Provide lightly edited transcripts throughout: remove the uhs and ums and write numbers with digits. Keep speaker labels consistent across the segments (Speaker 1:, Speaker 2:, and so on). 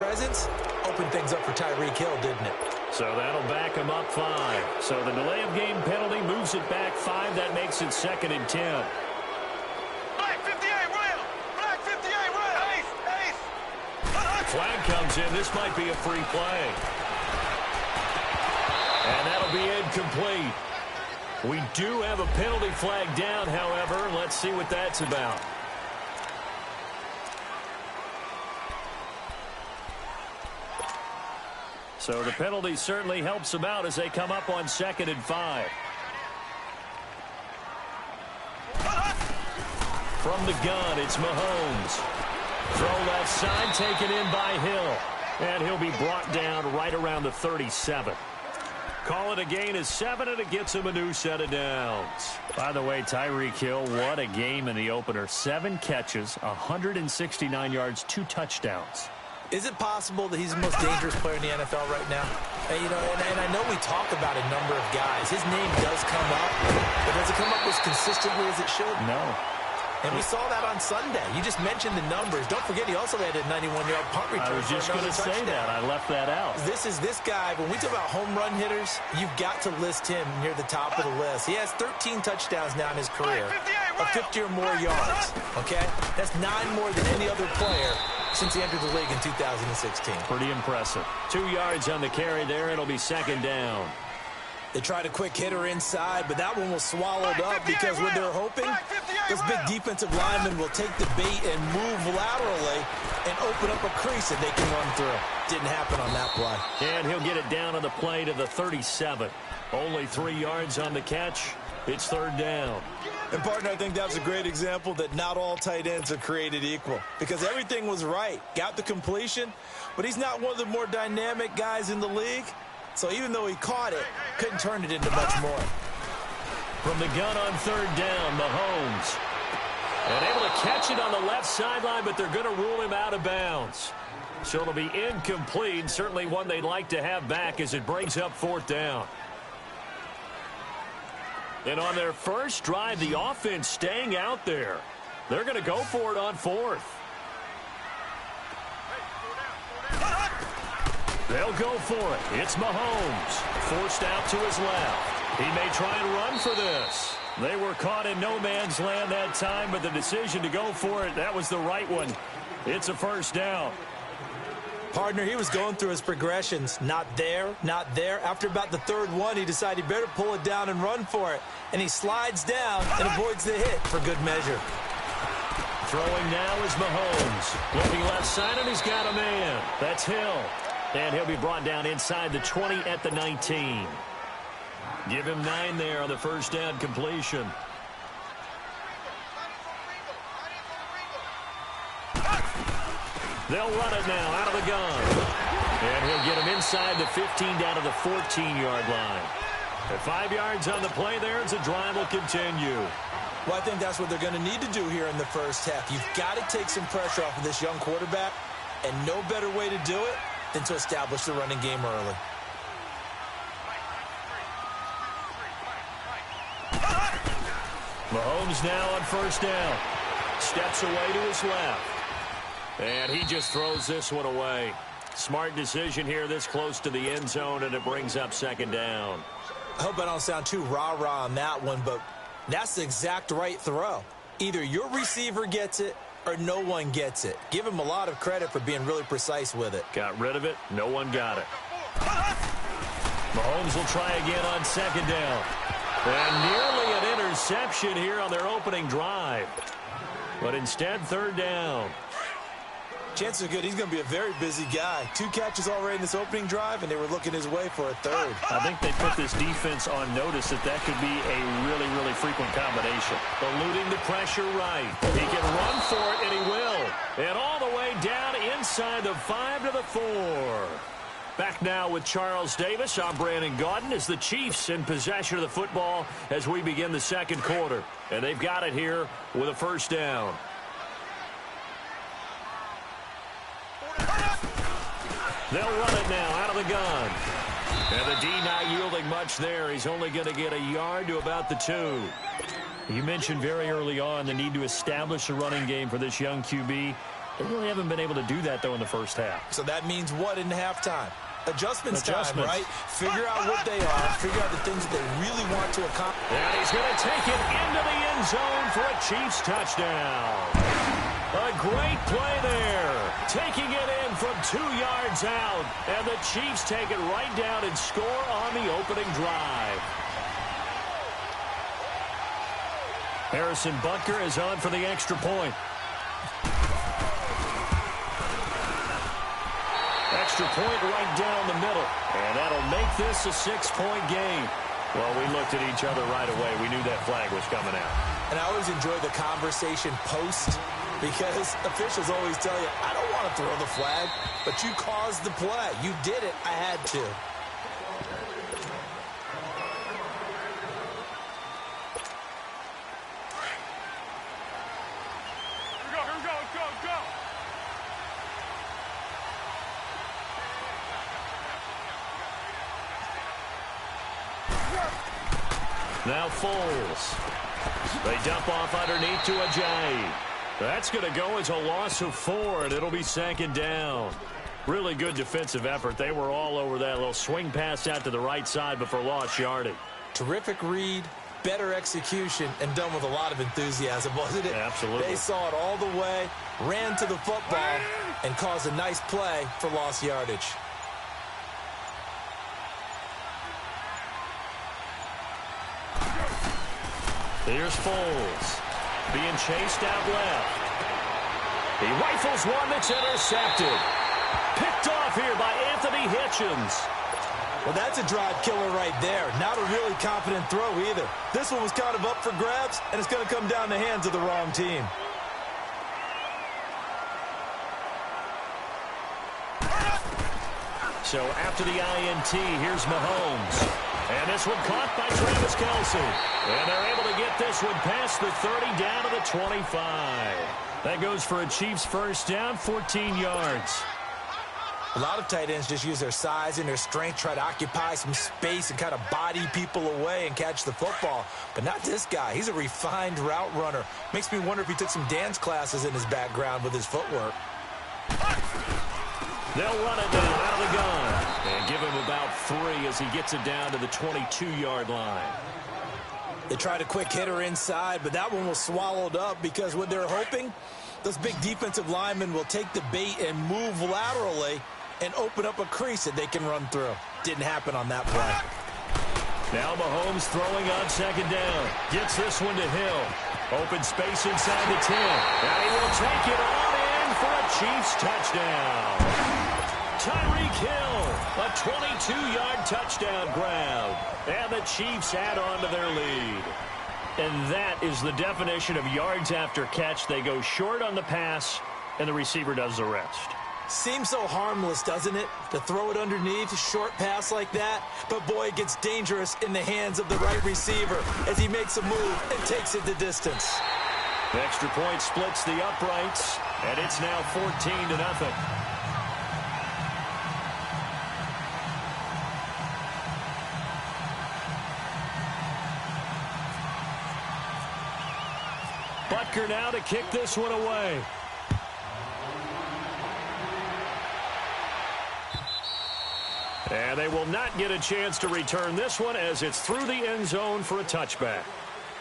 Speaker 1: Presence opened things up for Tyreek Hill, didn't it?
Speaker 2: So that'll back him up 5. So the delay of game penalty moves it back 5. That makes it 2nd and 10.
Speaker 3: Black 58, Royal! Black 58, Royal! Ace!
Speaker 2: Flag comes in. This might be a free play. And that'll be incomplete. We do have a penalty flag down, however. Let's see what that's about. So the penalty certainly helps them out as they come up on 2nd and 5. From the gun, it's Mahomes. Throw left side, taken in by Hill. And he'll be brought down right around the 37. Call it a gain of 7, and it gets him a new set of downs. By the way, Tyreek Hill, what a game in the opener. 7 catches, 169 yards, 2 touchdowns.
Speaker 1: Is it possible that he's the most dangerous player in the NFL right now? And, and I know we talk about a number of guys. His name does come up, but does it come up as consistently as it should?
Speaker 2: No.
Speaker 1: And we saw that on Sunday. You just mentioned the numbers. Don't forget, he also had a 91-yard punt return.
Speaker 2: I was just going to say that. I left that out.
Speaker 1: This guy, when we talk about home run hitters, you've got to list him near the top of the list. He has 13 touchdowns now in his career of 50 or more yards, okay? That's 9 more than any other player since he entered the league in 2016.
Speaker 2: Pretty impressive. 2 yards on the carry there. It'll be 2nd down.
Speaker 1: They tried a quick hitter inside, but that one was swallowed up because what they're hoping, those big defensive linemen will take the bait and move laterally and open up a crease that they can run through. Didn't happen on that play.
Speaker 2: And he'll get it down on the play to the 37. Only 3 yards on the catch. It's 3rd down.
Speaker 1: And, partner, I think that was a great example that not all tight ends are created equal because everything was right. Got the completion, but he's not one of the more dynamic guys in the league. So even though he caught it, couldn't turn it into much more.
Speaker 2: From the gun on 3rd down, Mahomes. And able to catch it on the left sideline, but they're going to rule him out of bounds. So it'll be incomplete. Certainly one they'd like to have back as it brings up 4th down. And on their first drive, the offense staying out there. They're going to go for it on 4th. They'll go for it. It's Mahomes. Forced out to his left. He may try and run for this. They were caught in no man's land that time, but the decision to go for it, that was the right one. It's a 1st down.
Speaker 1: Partner, he was going through his progressions. Not there, not there. After about the 3rd one, he decided he better pull it down and run for it. And he slides down and avoids the hit for good measure.
Speaker 2: Throwing now is Mahomes. Looking left side, and he's got a man. That's Hill. And he'll be brought down inside the 20 at the 19. Give him 9 there on the 1st down completion. They'll run it now out of the gun. And he'll get him inside the 15 down to the 14-yard line. At 5 yards on the play there, as the drive will continue.
Speaker 1: Well, I think that's what they're going to need to do here in the first half. You've got to take some pressure off of this young quarterback, and no better way to do it than to establish the running game early.
Speaker 2: Mahomes now on 1st down. Steps away to his left. And he just throws this one away. Smart decision here this close to the end zone, and it brings up 2nd down.
Speaker 1: I hope I don't sound too rah-rah on that one, but that's the exact right throw. Either your receiver gets it or no one gets it. Give him a lot of credit for being really precise with it.
Speaker 2: Got rid of it. No one got it. Mahomes will try again on 2nd down. And nearly an interception here on their opening drive. But instead, 3rd down.
Speaker 1: Chances are good he's going to be a very busy guy. 2 catches already in this opening drive, and they were looking his way for a 3rd.
Speaker 2: I think they put this defense on notice that could be a really, really frequent combination. Eluding the pressure right. He can run for it, and he will. And all the way down inside the 5 to the 4. Back now with Charles Davis. I'm Brandon Gaudin as the Chiefs in possession of the football as we begin the 2nd quarter. And they've got it here with a 1st down. They'll run it now out of the gun. And the D not yielding much there. He's only going to get a yard to about the 2. You mentioned very early on the need to establish a running game for this young QB. They really haven't been able to do that, though, in the first half.
Speaker 1: So that means what in halftime? Adjustments time, right? Figure out what they are. Figure out the things that they really want to accomplish.
Speaker 2: And he's going to take it into the end zone for a Chiefs touchdown. A great play there. Taking it in from 2 yards out. And the Chiefs take it right down and score on the opening drive. Harrison Butker is on for the extra point. Extra point right down the middle. And that'll make this a 6-point game. Well, we looked at each other right away. We knew that flag was coming out.
Speaker 1: And I always enjoy the conversation post because officials always tell you, I don't want to throw the flag, but you caused the play. You did it. I had to.
Speaker 2: Now Foles. They dump off underneath to Ajayi. That's going to go as a loss of 4, and it'll be 2nd down. Really good defensive effort. They were all over that little swing pass out to the right side before lost yardage.
Speaker 1: Terrific read, better execution, and done with a lot of enthusiasm, wasn't it?
Speaker 2: Absolutely.
Speaker 1: They saw it all the way, ran to the football, and caused a nice play for lost yardage.
Speaker 2: Here's Foles. Being chased out left. He rifles one that's intercepted. Picked off here by Anthony Hitchens.
Speaker 1: Well, that's a drive killer right there. Not a really confident throw either. This one was kind of up for grabs, and it's going to come down the hands of the wrong team.
Speaker 2: So after the INT, here's Mahomes. And this one caught by Travis Kelce. And they're able to get this one past the 30 down to the 25. That goes for a Chiefs first down, 14 yards.
Speaker 1: A lot of tight ends just use their size and their strength, try to occupy some space and kind of body people away and catch the football. But not this guy. He's a refined route runner. Makes me wonder if he took some dance classes in his background with his footwork.
Speaker 2: They'll run it down out of the gun and give him about 3 as he gets it down to the 22-yard line.
Speaker 1: They tried a quick hitter inside, but that one was swallowed up because what they're hoping, those big defensive linemen will take the bait and move laterally and open up a crease that they can run through. Didn't happen on that play.
Speaker 2: Now Mahomes throwing on 2nd down. Gets this one to Hill. Open space inside the 10. And he will take it on in for a Chiefs touchdown. Tyreek Hill, a 22-yard touchdown grab. And the Chiefs add on to their lead. And that is the definition of yards after catch. They go short on the pass, and the receiver does the rest.
Speaker 1: Seems so harmless, doesn't it, to throw it underneath, a short pass like that? But, boy, it gets dangerous in the hands of the right receiver as he makes a move and takes it the distance.
Speaker 2: The extra point splits the uprights, and it's now 14-0. Butker now to kick this one away. And they will not get a chance to return this one as it's through the end zone for a touchback.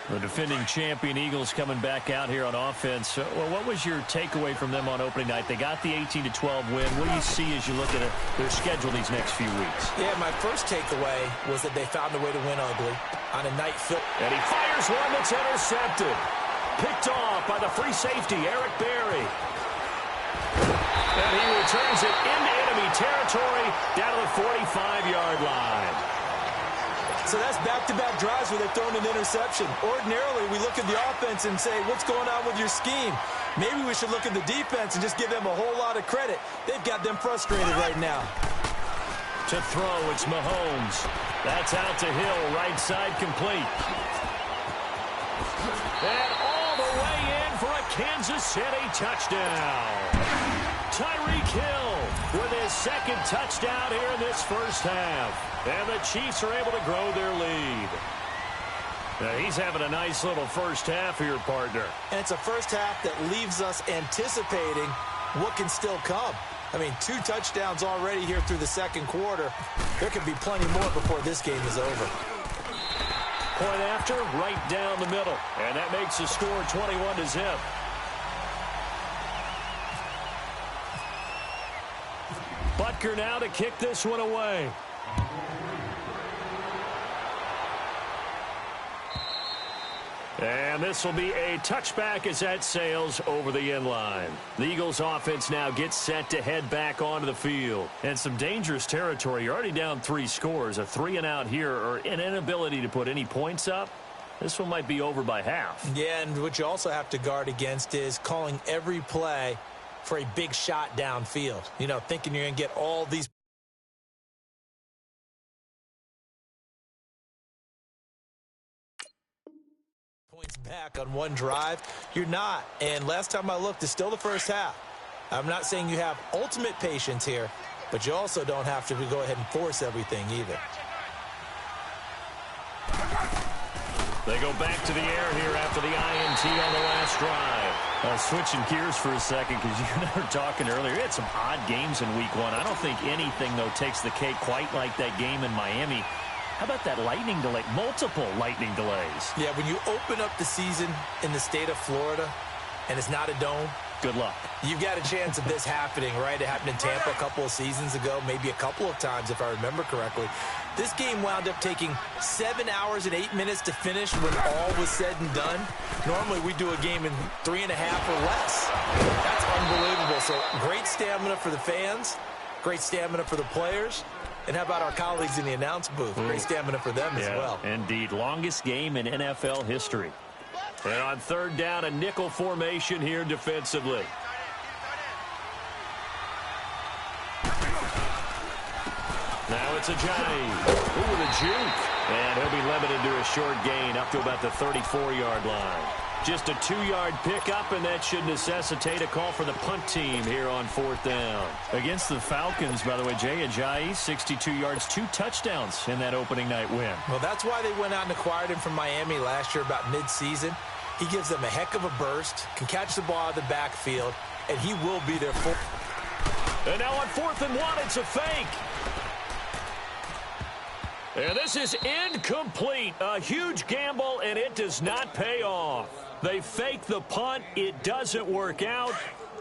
Speaker 2: The defending champion Eagles coming back out here on offense. Well, what was your takeaway from them on opening night? They got the 18-12 win. What do you see as you look at their schedule these next few weeks?
Speaker 1: Yeah, my first takeaway was that they found a way to win ugly on a night filled.
Speaker 2: And he fires one that's intercepted. Picked off by the free safety, Eric Berry. And he returns it into enemy territory down to the 45-yard line.
Speaker 1: So that's back-to-back drives where they've thrown an interception. Ordinarily, we look at the offense and say, what's going on with your scheme? Maybe we should look at the defense and just give them a whole lot of credit. They've got them frustrated right now.
Speaker 2: To throw, it's Mahomes. That's out to Hill, right side complete. And all the way in for a Kansas City touchdown. Tyreek Hill with his 2nd touchdown here in this first half. And the Chiefs are able to grow their lead. Now he's having a nice little first half here, partner.
Speaker 1: And it's a first half that leaves us anticipating what can still come. I mean, 2 touchdowns already here through the second quarter. There could be plenty more before this game is over.
Speaker 2: Point after, right down the middle. And that makes the score 21-0. Butker now to kick this one away. And this will be a touchback as that sails over the end line. The Eagles offense now gets set to head back onto the field. And some dangerous territory. You're already down 3 scores. A 3-and-out here or an inability to put any points up. This one might be over by half.
Speaker 1: Yeah, and what you also have to guard against is calling every play for a big shot downfield. You know, thinking you're going to get all these points back on one drive. You're not. And last time I looked, it's still the first half. I'm not saying you have ultimate patience here, but you also don't have to go ahead and force everything either.
Speaker 2: They go back to the air here after the INT on the last drive. Switching gears for a second, because you and I were talking earlier. We had some odd games in week 1. I don't think anything, though, takes the cake quite like that game in Miami. How about that lightning delay? Multiple lightning delays. Yeah, when you open up the season in the state of Florida and it's not a dome, good luck.
Speaker 1: You've got a chance of this happening, right? It happened in Tampa a couple of seasons ago, maybe a couple of times if I remember correctly. This game wound up taking 7 hours and 8 minutes to finish when all was said and done. Normally we do a game in 3.5 or less. That's unbelievable. So great stamina for the fans, great stamina for the players. And how about our colleagues in the announce booth? Great stamina for them as well.
Speaker 2: Indeed. Longest game in NFL history. And on 3rd down, a nickel formation here defensively. Now it's Ajayi. Ooh, with a juke. And he'll be limited to a short gain up to about the 34-yard line. Just a 2-yard pickup, and that should necessitate a call for the punt team here on 4th down. Against the Falcons, by the way, Jay Ajayi, 62 yards, 2 touchdowns in that opening night win.
Speaker 1: Well, that's why they went out and acquired him from Miami last year about mid-season. He gives them a heck of a burst, can catch the ball out of the backfield, and he will be their full.
Speaker 2: And now on 4th and 1, it's a fake. And this is incomplete. A huge gamble, and it does not pay off. They fake the punt. It doesn't work out.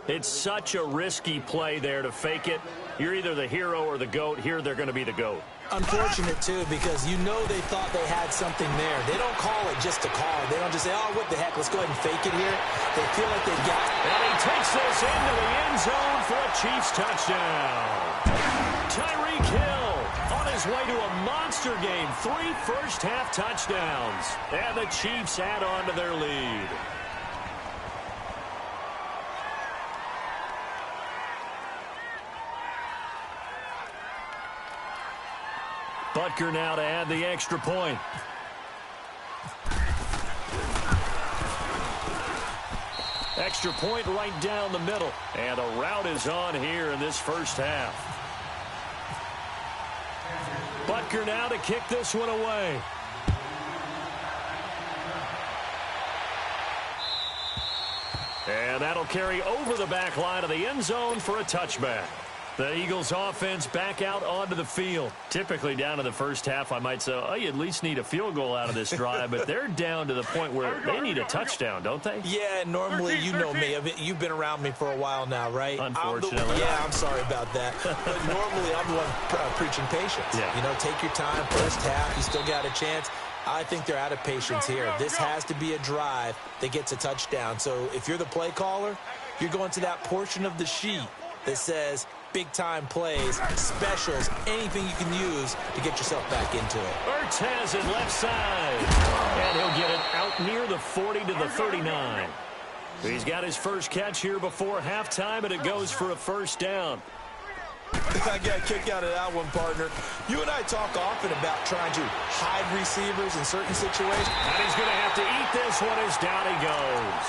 Speaker 2: It's such a risky play there to fake it. You're either the hero or the GOAT. Here they're going to be the GOAT.
Speaker 1: Unfortunate, too, because you know they thought they had something there. They don't call it just to call it. They don't just say, oh, what the heck, let's go ahead and fake it here. They feel like they've got it.
Speaker 2: And he takes this into the end zone for a Chiefs touchdown. Tyreek Hill on his way to a monster game. 3 first-half touchdowns. And the Chiefs add on to their lead. Butker now to add the extra point. Extra point right down the middle. And a route is on here in this first half. Butker now to kick this one away. And that'll carry over the back line of the end zone for a touchback. The Eagles offense back out onto the field. Typically down to the first half, I might say, oh, you at least need a field goal out of this drive, but they're down to the point where they need a touchdown, don't they?
Speaker 1: Yeah, normally, you know me. You've been around me for a while now, right?
Speaker 2: Unfortunately.
Speaker 1: I'm sorry about that. But normally, I'm the one preaching patience.
Speaker 2: Yeah.
Speaker 1: You know, take your time, first half, you still got a chance. I think they're out of patience here. This has to be a drive that gets a touchdown. So if you're the play caller, you're going to that portion of the sheet that says big-time plays, specials, anything you can use to get yourself back into it.
Speaker 2: Ertz has it left side. And he'll get it out near the 40 to the 39. He's got his first catch here before halftime, and it goes for a first down.
Speaker 1: I got a kick out of that one, partner. You and I talk often about trying to hide receivers in certain situations.
Speaker 2: And he's going to have to eat this one as down he goes.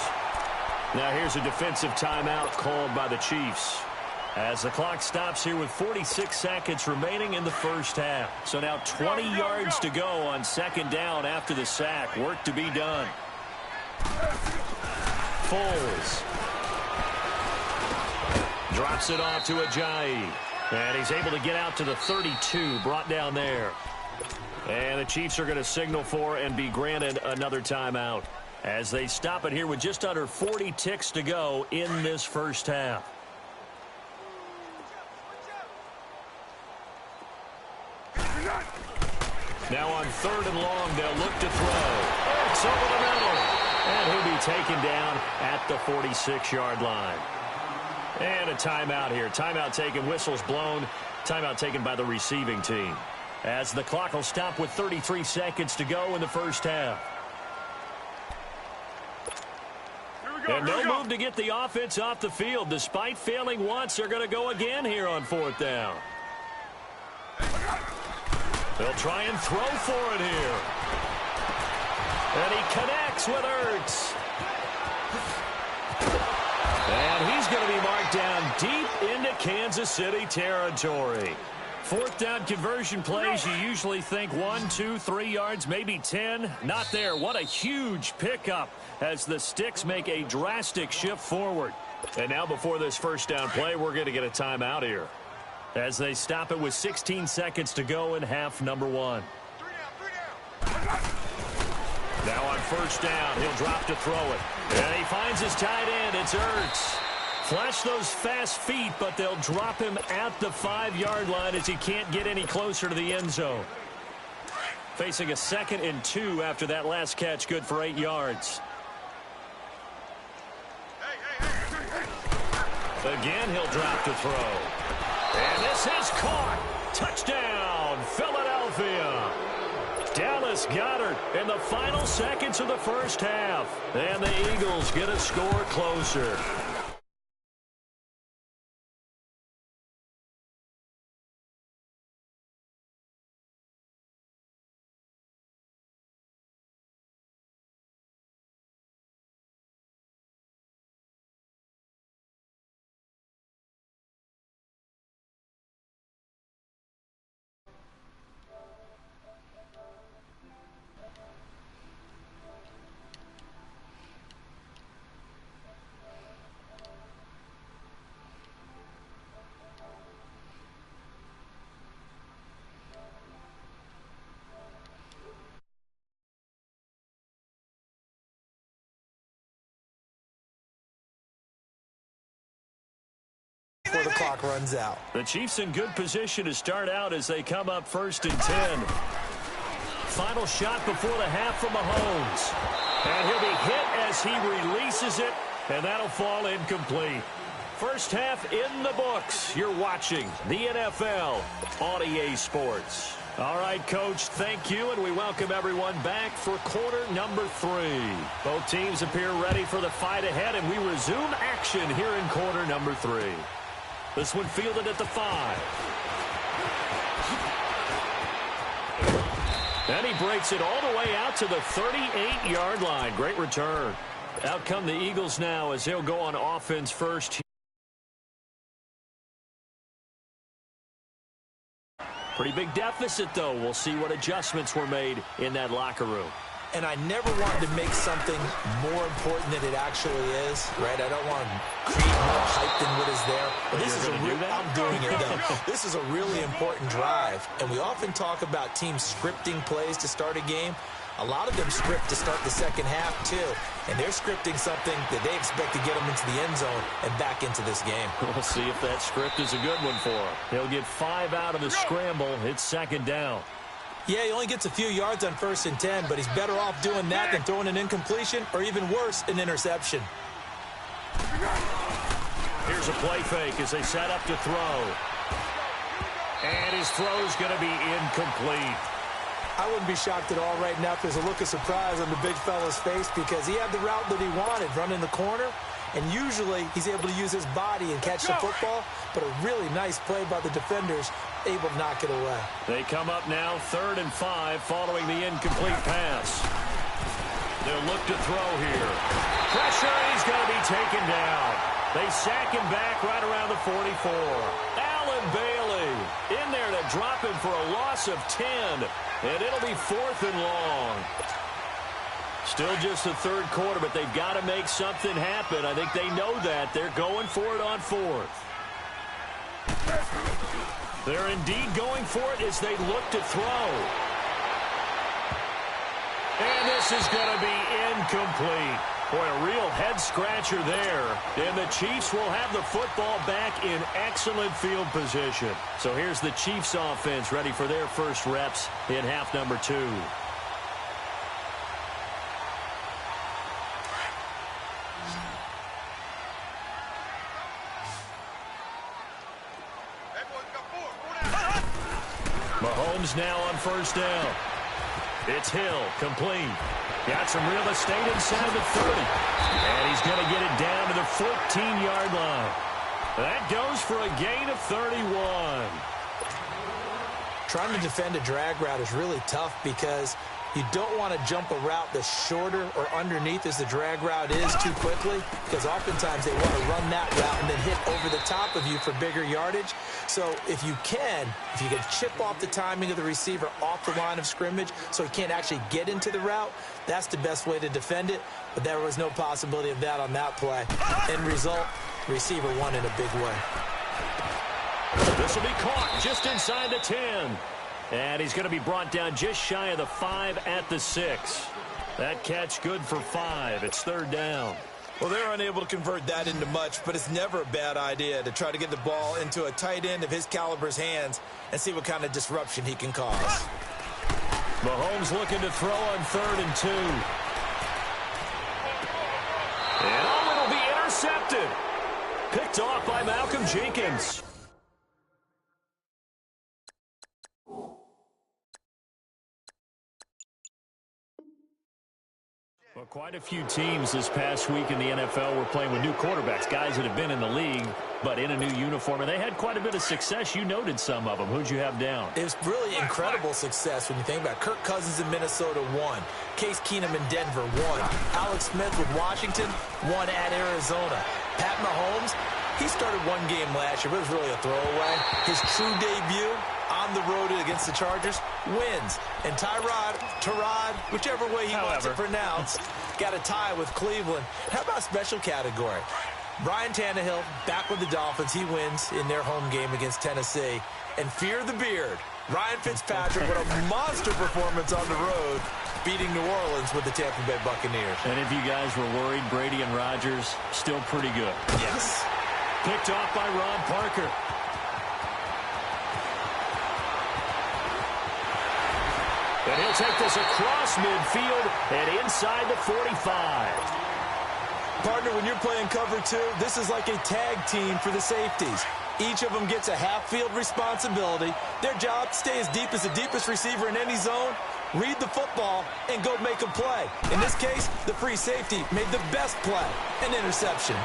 Speaker 2: Now here's a defensive timeout called by the Chiefs. As the clock stops here with 46 seconds remaining in the first half. So now 20 yards to go on 2nd down after the sack. Work to be done. Foles. Drops it off to Ajayi. And he's able to get out to the 32, brought down there. And the Chiefs are going to signal for and be granted another timeout as they stop it here with just under 40 ticks to go in this first half. Now on 3rd and long, they'll look to throw. It's over the middle. And he'll be taken down at the 46-yard line. And a timeout here. Timeout taken, whistles blown. Timeout taken by the receiving team. As the clock will stop with 33 seconds to go in the first half. And no move to get the offense off the field. Despite failing once, they're going to go again here on 4th down. They'll try and throw for it here. And he connects with Ertz. And he's going to be marked down deep into Kansas City territory. 4th down conversion plays, you usually think 1, 2, 3 yards, maybe 10. Not there. What a huge pickup as the sticks make a drastic shift forward. And now before this first down play, we're going to get a timeout here as they stop it with 16 seconds to go in half number 1. Now on 1st down, he'll drop to throw it. And he finds his tight end. It's Ertz. Flash those fast feet, but they'll drop him at the 5-yard line as he can't get any closer to the end zone. Facing a 2nd and 2 after that last catch, good for 8 yards. Again, he'll drop to throw. And this is caught. Touchdown, Philadelphia. Dallas Goedert in the final seconds of the first half. And the Eagles get a score closer.
Speaker 1: Before the clock runs out.
Speaker 2: The Chiefs in good position to start out as they come up 1st and 10. Final shot before the half from Mahomes. And he'll be hit as he releases it, and that'll fall incomplete. First half in the books. You're watching the NFL on EA Sports. All right, Coach, thank you, and we welcome everyone back for quarter number 3. Both teams appear ready for the fight ahead, and we resume action here in quarter number 3. This one fielded at the 5. And he breaks it all the way out to the 38-yard line. Great return. Out come the Eagles now as they'll go on offense first. Pretty big deficit, though. We'll see what adjustments were made in that locker room.
Speaker 1: And I never wanted to make something more important than it actually is, right? I don't want to create more hype than what is there. But this is I'm doing it, though. This is a really important drive. And we often talk about teams scripting plays to start a game. A lot of them script to start the second half, too. And they're scripting something that they expect to get them into the end zone and back into this game.
Speaker 2: We'll see if that script is a good one for him. He'll get 5 out of the scramble. It's 2nd down.
Speaker 1: Yeah, he only gets a few yards on 1st and 10, but he's better off doing that than throwing an incompletion or even worse, an interception.
Speaker 2: Here's a play fake as they set up to throw. And his throw's going to be incomplete.
Speaker 1: I wouldn't be shocked at all right now if there's a look of surprise on the big fella's face because he had the route that he wanted, running the corner, and usually he's able to use his body and catch the football, but a really nice play by the defenders, able to knock it away.
Speaker 2: They come up now 3rd and 5 following the incomplete pass. They'll look to throw here. Pressure, he's going to be taken down. They sack him back right around the 44. Allen Bailey in there to drop him for a loss of 10. And it'll be 4th and long. Still just the 3rd quarter, but they've got to make something happen. I think they know that. They're going for it on 4th. They're indeed going for it as they look to throw. And this is going to be incomplete. Boy, a real head-scratcher there. And the Chiefs will have the football back in excellent field position. So here's the Chiefs offense ready for their first reps in half number 2. Mahomes now on first down. It's Hill, complete. Got some real estate inside the 30. And he's going to get it down to the 14-yard line. That goes for a gain of 31.
Speaker 1: Trying to defend a drag route is really tough because you don't want to jump a route that's shorter or underneath as the drag route is too quickly, because oftentimes they want to run that route and then hit over the top of you for bigger yardage. So if you can chip off the timing of the receiver off the line of scrimmage so he can't actually get into the route, that's the best way to defend it. But there was no possibility of that on that play. End result, receiver won in a big way.
Speaker 2: This will be caught just inside the 10. And he's going to be brought down just shy of the 5 at the 6. That catch good for 5. It's third down.
Speaker 1: Well, they're unable to convert that into much, but it's never a bad idea to try to get the ball into a tight end of his caliber's hands and see what kind of disruption he can cause.
Speaker 2: Mahomes looking to throw on 3rd and 2. And it'll be intercepted. Picked off by Malcolm Jenkins. Well, quite a few teams this past week in the NFL were playing with new quarterbacks, guys that have been in the league, but in a new uniform. And they had quite a bit of success. You noted some of them. Who'd you have down?
Speaker 1: It was really incredible success when you think about it. Kirk Cousins in Minnesota won. Case Keenum in Denver won. Alex Smith with Washington won at Arizona. Pat Mahomes, he started one game last year, but it was really a throwaway. His true debut on the road against the Chargers wins. And Tyrod, whichever way he wants it pronounced, got a tie with Cleveland. How about special category? Ryan Tannehill back with the Dolphins. He wins in their home game against Tennessee. And fear the beard, Ryan Fitzpatrick with a monster performance on the road, beating New Orleans with the Tampa Bay Buccaneers.
Speaker 2: And if you guys were worried, Brady and Rodgers still pretty good.
Speaker 1: Yes.
Speaker 2: Picked off by Ron Parker. And he'll take this across midfield and inside the 45.
Speaker 1: Partner, when you're playing cover 2, this is like a tag team for the safeties. Each of them gets a half-field responsibility. Their job, stay as deep as the deepest receiver in any zone, read the football, and go make a play. In this case, the free safety made the best play, an interception.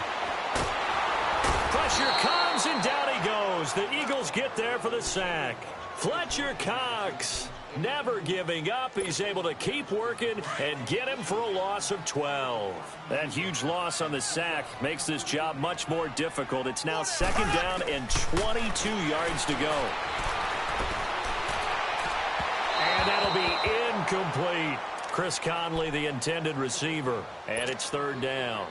Speaker 2: Pressure comes, and down he goes. The Eagles get there for the sack. Fletcher Cox, never giving up. He's able to keep working and get him for a loss of 12. That huge loss on the sack makes this job much more difficult. It's now 2nd down and 22 yards to go. And that'll be incomplete. Chris Conley, the intended receiver, and it's 3rd down.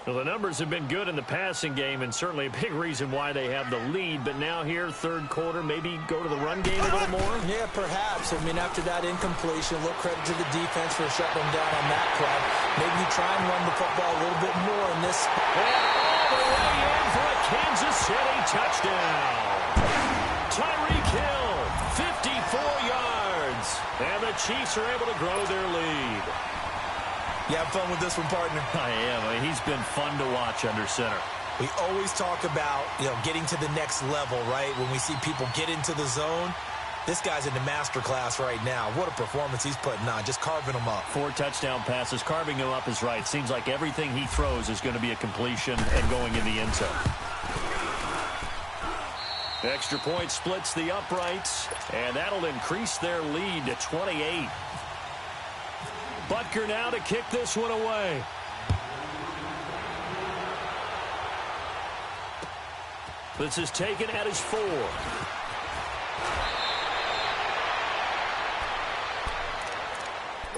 Speaker 2: Well, the numbers have been good in the passing game, and certainly a big reason why they have the lead. But now here, 3rd quarter, maybe go to the run game a little more?
Speaker 1: Yeah, perhaps. I mean, after that incompletion, a little credit to the defense for shutting them down on that play. Maybe you try and run the football a little bit more in this.
Speaker 2: And all the way in for a Kansas City touchdown. Tyreek Hill, 54 yards. And the Chiefs are able to grow their lead.
Speaker 1: You have fun with this one, partner?
Speaker 2: I am. I mean, he's been fun to watch under center.
Speaker 1: We always talk about, getting to the next level, right? When we see people get into the zone, this guy's in the master class right now. What a performance he's putting on, just carving them up.
Speaker 2: 4 touchdown passes. Carving him up is right. Seems like everything he throws is going to be a completion and going in the end zone. Extra point splits the uprights, and that'll increase their lead to 28. Butker now to kick this one away. This is taken at his 4.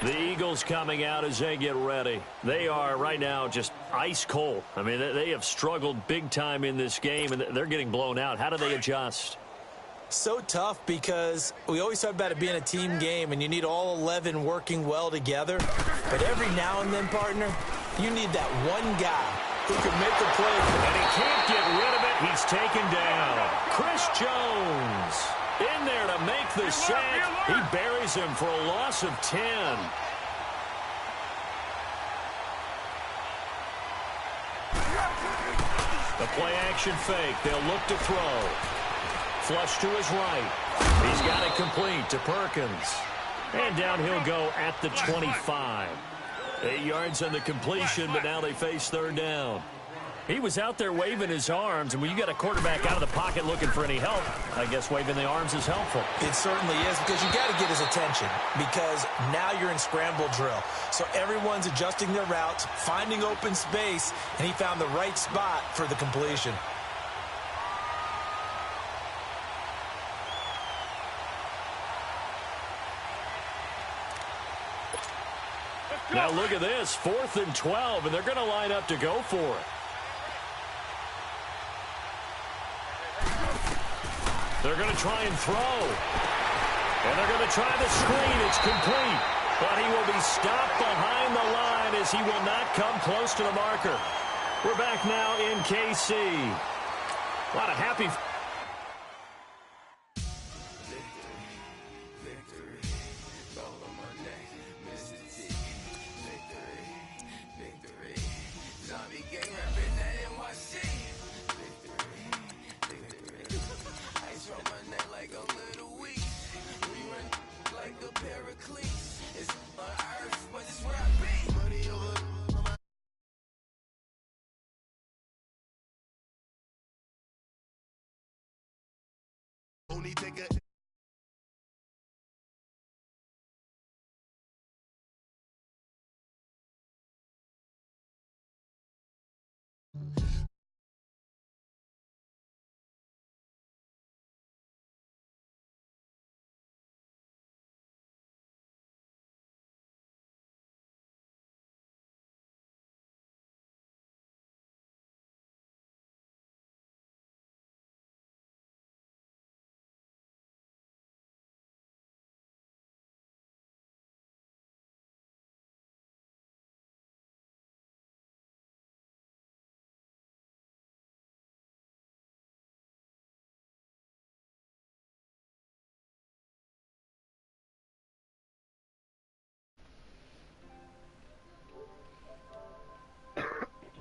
Speaker 2: The Eagles coming out as they get ready. They are right now just ice cold. I mean, they have struggled big time in this game, and they're getting blown out. How do they adjust?
Speaker 1: So tough because we always talk about it being a team game and you need all 11 working well together. But every now and then, partner, you need that one guy who can make a play.
Speaker 2: And he can't get rid of it. He's taken down. Chris Jones in there to make the sack. He buries him for a loss of 10. The play-action fake. They'll look to throw. Flush to his right. He's got it complete to Perkins. And down he'll go at the 25. 8 yards on the completion, but now they face third down. He was out there waving his arms, and when you got a quarterback out of the pocket looking for any help, I guess waving the arms is helpful.
Speaker 1: It certainly is, because you got to get his attention, because now you're in scramble drill. So everyone's adjusting their routes, finding open space, and he found the right spot for the completion.
Speaker 2: Now look at this, 4th and 12, and they're going to line up to go for it. They're going to try and throw. And they're going to try the screen. It's complete. But he will be stopped behind the line as he will not come close to the marker. We're back now in KC. A lot of happy...
Speaker 4: Only take a